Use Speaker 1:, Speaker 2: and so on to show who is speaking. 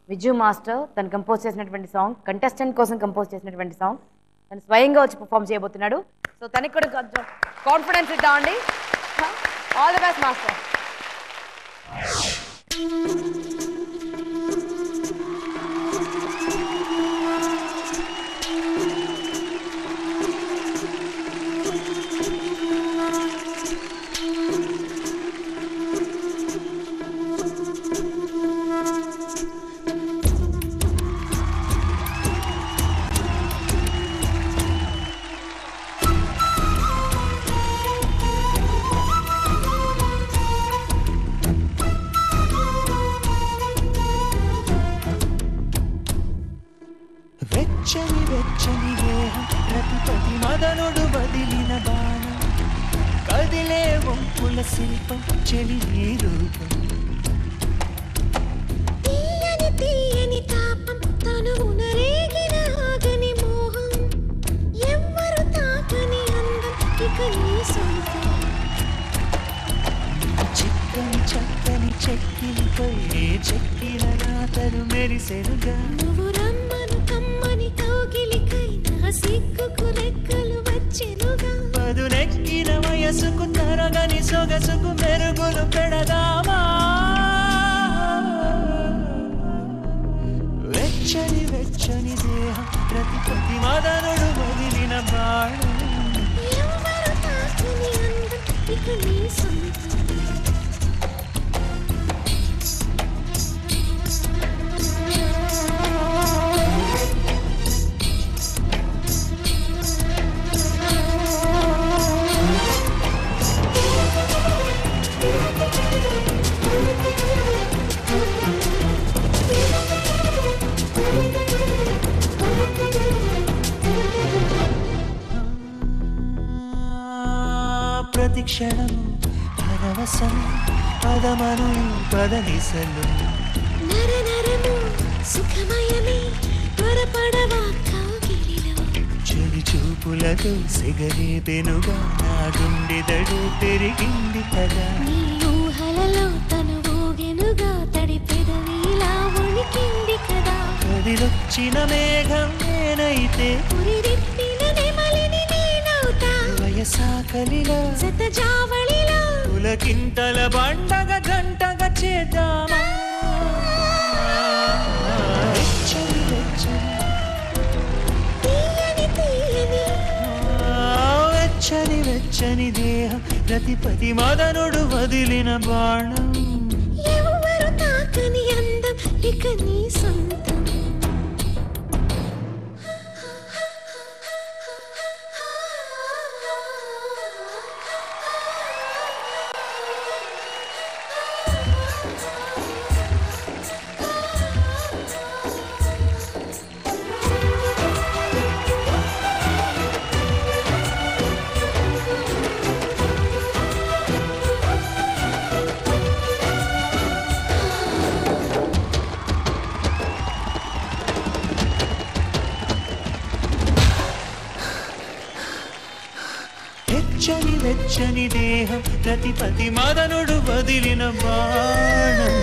Speaker 1: Viju master తను compose చేసినటువంటి song, contestant కోసం కంపోజ్ చేసినటువంటి సాంగ్ తను స్వయంగా వచ్చి పర్ఫామ్ చేయబోతున్నాడు. సో తనకి కూడా కొంచెం కాన్ఫిడెన్స్ ఇద్దామండి. All the best master.
Speaker 2: వెచ్చని వెచ్చని దేహం ప్రతిపతి మదనుడు వదిలిన బాణం కదిలే వంపుల శిల్పం చెలి నీ రూపం
Speaker 3: తీయని తీయని తాపం తనువున రేగిన ఆగని మోహం ఎవ్వరు తాకని అందం ఇక నీ సొంతం
Speaker 2: చిక్కని చక్కని చెక్కిలిపై చెక్కిన రాతలు మెరిసెనుగా
Speaker 3: నువ్వు రమ్మను కమ్మని కౌగిలికై నా సిగ్గుకు రెక్కలు వచ్చెనుగా
Speaker 2: పదునెక్కిన వయసుకు తరగని సొగసుకు మెరుగులు పెడదామా వెచ్చని వెచ్చని దేహం ప్రతిపతి మదనుడు వదిలిన బాణం
Speaker 3: ఎవ్వరు తాకని అందం ఇక నీ సొంతం
Speaker 2: ప్రతిక్షణము పరవశం పదమను పదనిసలు
Speaker 3: నర నరము సుఖమయమే త్వరపడవా కౌగిలిలో
Speaker 2: చెలి చూపులతో సిగరే పెనుగా నా గుండెదడు పెరిగింది కదా
Speaker 3: నీ ఊహలలో తను ఊగెనుగా తడి పెదవిలా వణికింది కదా
Speaker 2: కదిలొచ్చిన మేఘం నేనైతే
Speaker 3: ఉరిరిప్పిన నెమలిని నేనవుతా
Speaker 2: వయసాకలిలా
Speaker 3: శతజావళిలో
Speaker 2: పులకింతల బండగ గంటగ చేద్దామా వెచ్చని వెచ్చని
Speaker 3: తీయని తీయని
Speaker 2: వెచ్చని వెచ్చని దేహం ప్రతిపతి మదనుడు వదిలిన బాణం
Speaker 3: ఎవరు తాకని అందం ఇక నీ సొంతం
Speaker 2: వెచ్చని వెచ్చని దేహం ప్రతిపతి మదనుడు వదిలిన బాణం